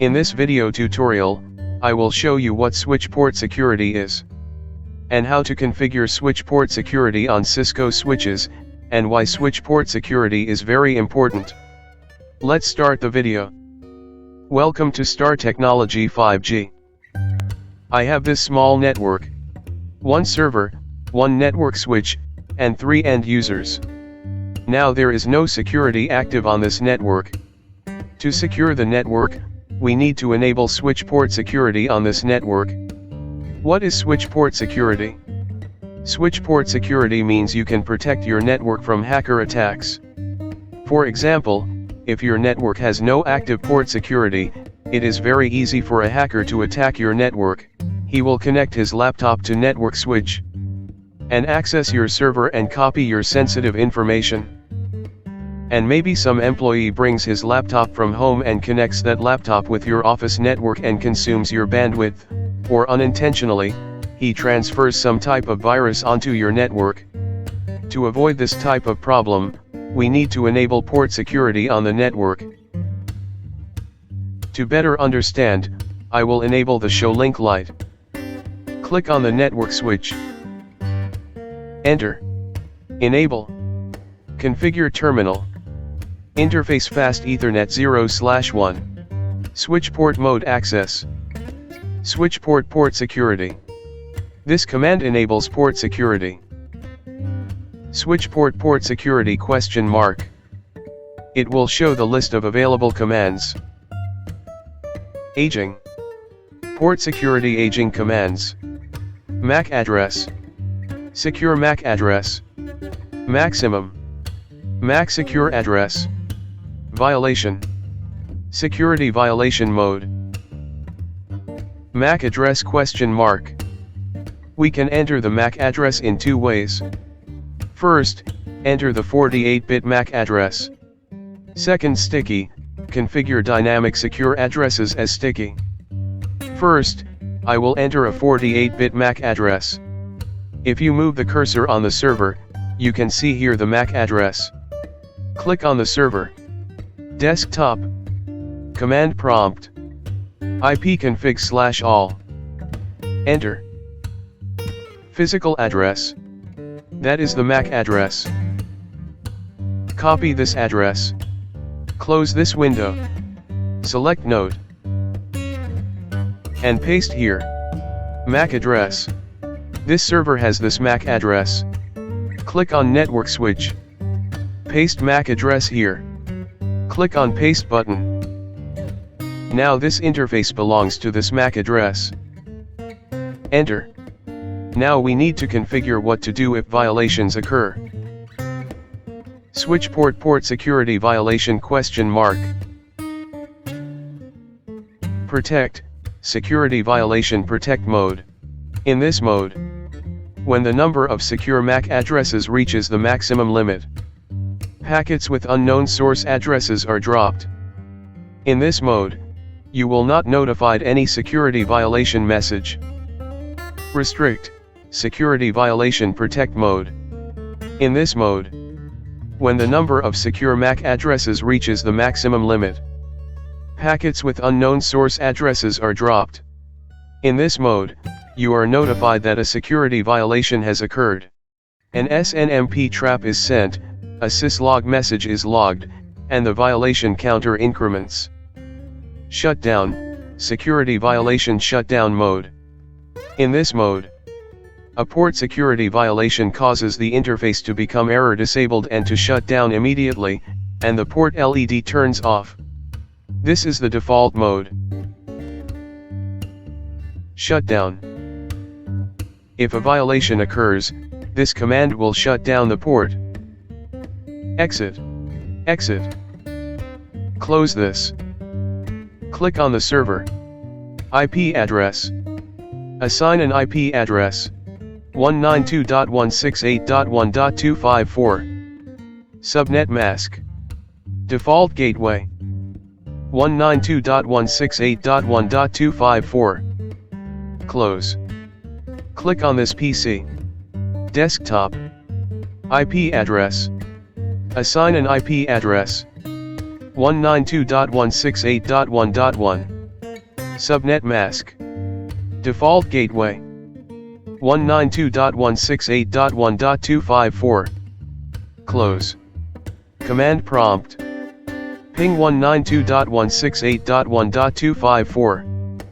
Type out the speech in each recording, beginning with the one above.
In this video tutorial, I will show you what switch port security is, and how to configure switch port security on Cisco switches, and why switch port security is very important. Let's start the video. Welcome to Star Technology 5G. I have this small network. One server, one network switch, and 3 end users. Now there is no security active on this network. To secure the network, we need to enable switch port security on this network. What is switch port security? Switch port security means you can protect your network from hacker attacks. For example, if your network has no active port security, it is very easy for a hacker to attack your network. He will connect his laptop to network switch and access your server and copy your sensitive information. And maybe some employee brings his laptop from home and connects that laptop with your office network and consumes your bandwidth, or unintentionally, he transfers some type of virus onto your network. To avoid this type of problem, we need to enable port security on the network. To better understand, I will enable the show link light. Click on the network switch. Enter. Enable. Configure terminal. Interface fast Ethernet 0/1. Switch port mode access. Switch port security. This command enables port security. Switch port security ? It will show the list of available commands. Aging. Port security aging commands. MAC address. Secure MAC address. Maximum. MAC secure address. Violation. Security violation mode. MAC address ? We can enter the MAC address in 2 ways. First, enter the 48-bit MAC address. Second, sticky, configure dynamic secure addresses as sticky. First, I will enter a 48-bit MAC address. If you move the cursor on the server, you can see here the MAC address. Click on the server. Desktop. Command prompt. ipconfig/all. Enter. Physical address. That is the MAC address. Copy this address. Close this window. Select node. And paste here. MAC address. This server has this MAC address. Click on network switch. Paste MAC address here. Click on paste button. Now this interface belongs to this MAC address. Enter. Now we need to configure what to do if violations occur. Switch port security violation ? Protect, security violation protect mode. In this mode, when the number of secure MAC addresses reaches the maximum limit, packets with unknown source addresses are dropped. In this mode, you will not notified any security violation message. Restrict, security violation protect mode. In this mode, when the number of secure MAC addresses reaches the maximum limit, packets with unknown source addresses are dropped. In this mode, you are notified that a security violation has occurred. An SNMP trap is sent, a syslog message is logged, and the violation counter increments. Shutdown, security violation shutdown mode. In this mode, a port security violation causes the interface to become error disabled and to shut down immediately, and the port LED turns off. This is the default mode. Shutdown. If a violation occurs, this command will shut down the port. Exit. Exit. Close this. Click on the server. IP address. Assign an IP address. 192.168.1.254. Subnet mask. Default gateway. 192.168.1.254. Close. Click on this PC. Desktop. IP address. Assign an IP address. 192.168.1.1. Subnet mask. Default gateway. 192.168.1.254. Close. Command prompt. Ping 192.168.1.254.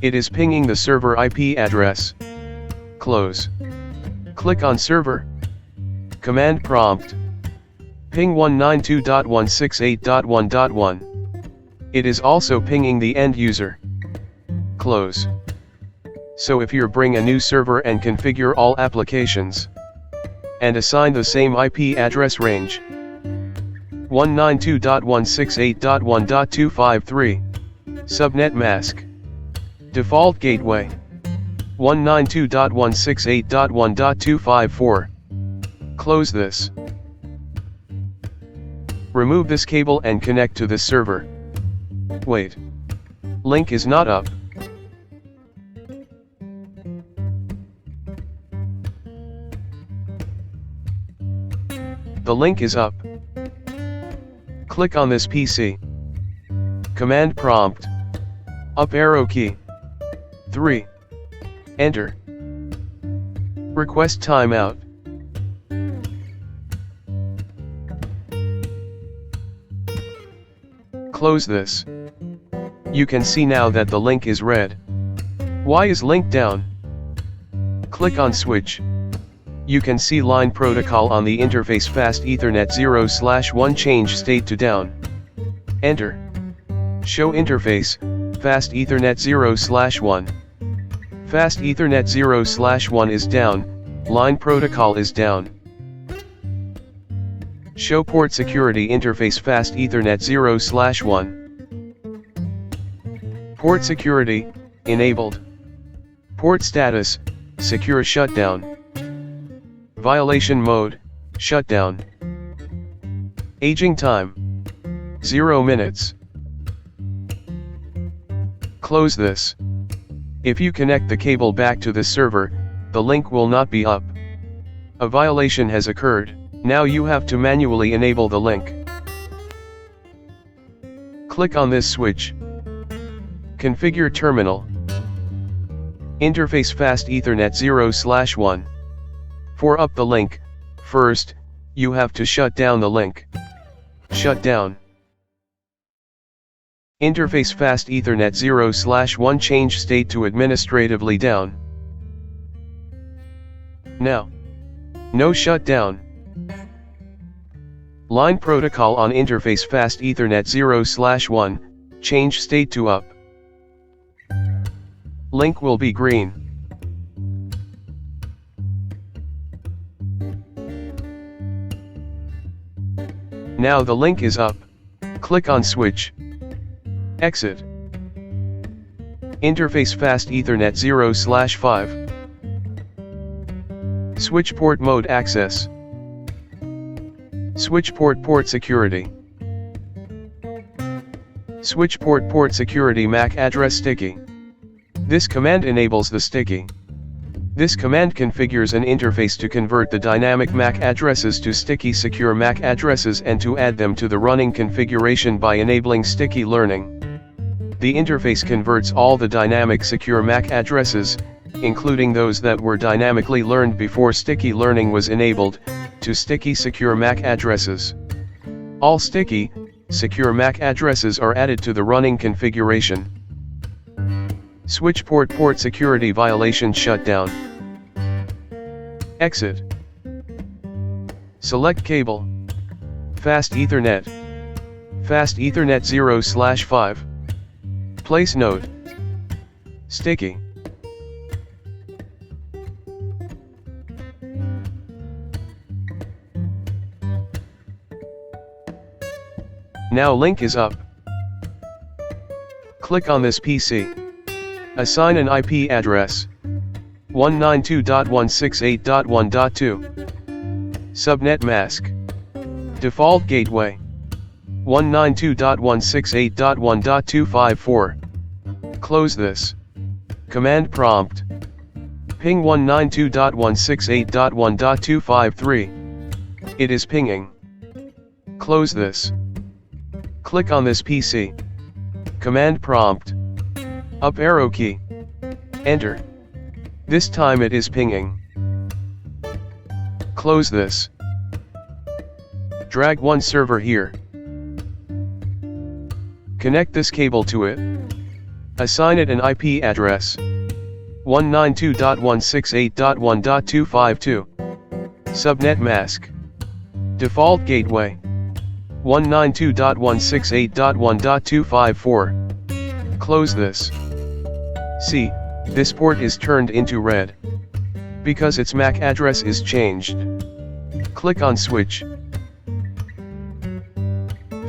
It is pinging the server IP address. Close. Click on server. Command prompt. Ping 192.168.1.1. It is also pinging the end user. Close. So if you bring a new server and configure all applications and assign the same IP address range 192.168.1.253, subnet mask, default gateway 192.168.1.254. Close this. Remove this cable and connect to this server. Wait. Link is not up. The link is up. Click on this PC. Command prompt. Up arrow key. 3. Enter. Request timeout. Close this. You can see now that the link is red. Why is link down? Click on switch. You can see line protocol on the interface fast Ethernet 0/1 change state to down. Enter. Show interface, fast Ethernet 0/1. Fast Ethernet 0/1 is down, line protocol is down. Show port security interface fast Ethernet 0/1. Port security, enabled. Port status, secure shutdown. Violation mode, shutdown. Aging time, 0 minutes. Close this. If you connect the cable back to the server, the link will not be up. A violation has occurred. Now you have to manually enable the link. Click on this switch. Configure terminal. Interface fast Ethernet 0/1. For up the link, first, you have to shut down the link. Shut down. Interface fast Ethernet 0/1 change state to administratively down. Now. No shutdown. Line protocol on interface fast Ethernet 0/1, change state to up. Link will be green. Now the link is up. Click on switch. Exit. Interface fast Ethernet 0/5. Switch port mode access. Switch port security. Switch port security MAC address sticky. This command enables the sticky. This command configures an interface to convert the dynamic MAC addresses to sticky secure MAC addresses and to add them to the running configuration by enabling sticky learning. The interface converts all the dynamic secure MAC addresses, including those that were dynamically learned before sticky learning was enabled, to sticky secure MAC addresses. All sticky, secure MAC addresses are added to the running configuration. Switch port security violation shutdown. Exit. Select cable. Fast Ethernet. Fast Ethernet 0/5. Place node. Sticky. Now link is up. Click on this PC. Assign an IP address. 192.168.1.2. Subnet mask. Default gateway. 192.168.1.254. Close this. Command prompt. Ping 192.168.1.253. It is pinging. Close this. Click on this PC. Command prompt. Up arrow key. Enter. This time it is pinging. Close this. Drag one server here. Connect this cable to it. Assign it an IP address. 192.168.1.252. Subnet mask. Default gateway. 192.168.1.254. Close this. See, this port is turned into red. Because its MAC address is changed. Click on switch.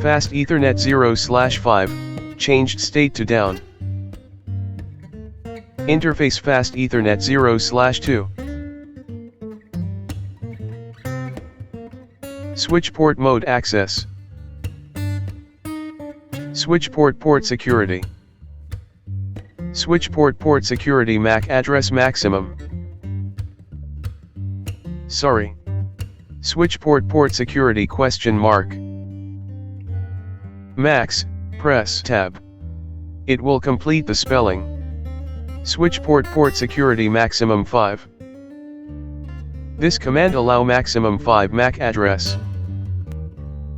Fast Ethernet 0/5, changed state to down. Interface Fast Ethernet 0/2. Switch port mode access. Switch port security. Switch port security MAC address maximum. Sorry. Switch port security ? Max, press tab. It will complete the spelling. Switch port security maximum 5. This command allow maximum 5 MAC address.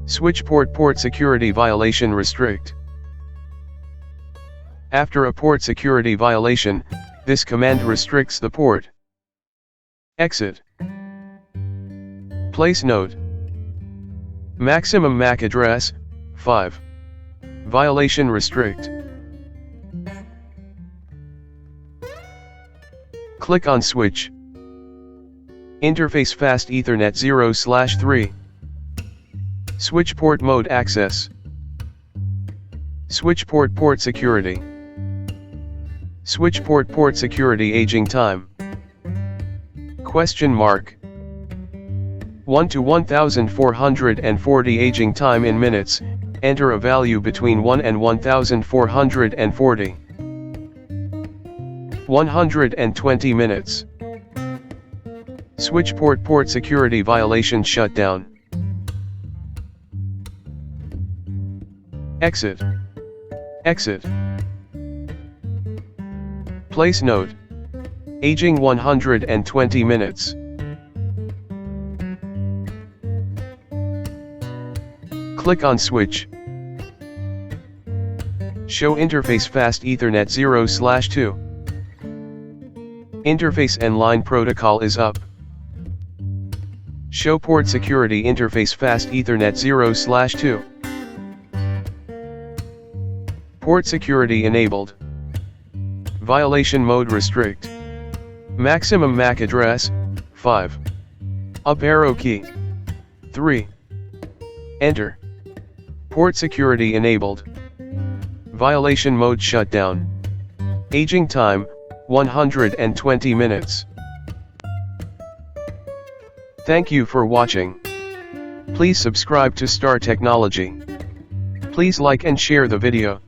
Switch port security violation restrict. After a port security violation, this command restricts the port. Exit. Place note. Maximum MAC address, 5. Violation restrict. Click on switch. Interface Fast Ethernet 0/3. Switch port mode access. Switch port security. Switch port security aging time. ? 1 to 1440 aging time in minutes, enter a value between 1 and 1440. 120 minutes. Switch port security violation shutdown. Exit. Exit. Place note. Aging 120 minutes. Click on switch. Show interface Fast Ethernet 0/2. Interface and line protocol is up. Show port security interface Fast Ethernet 0/2. Port security enabled. Violation mode restrict. Maximum MAC address, 5. Up arrow key. 3. Enter. Port security enabled. Violation mode shutdown. Aging time, 120 minutes. Thank you for watching. Please subscribe to Star Technology. Please like and share the video.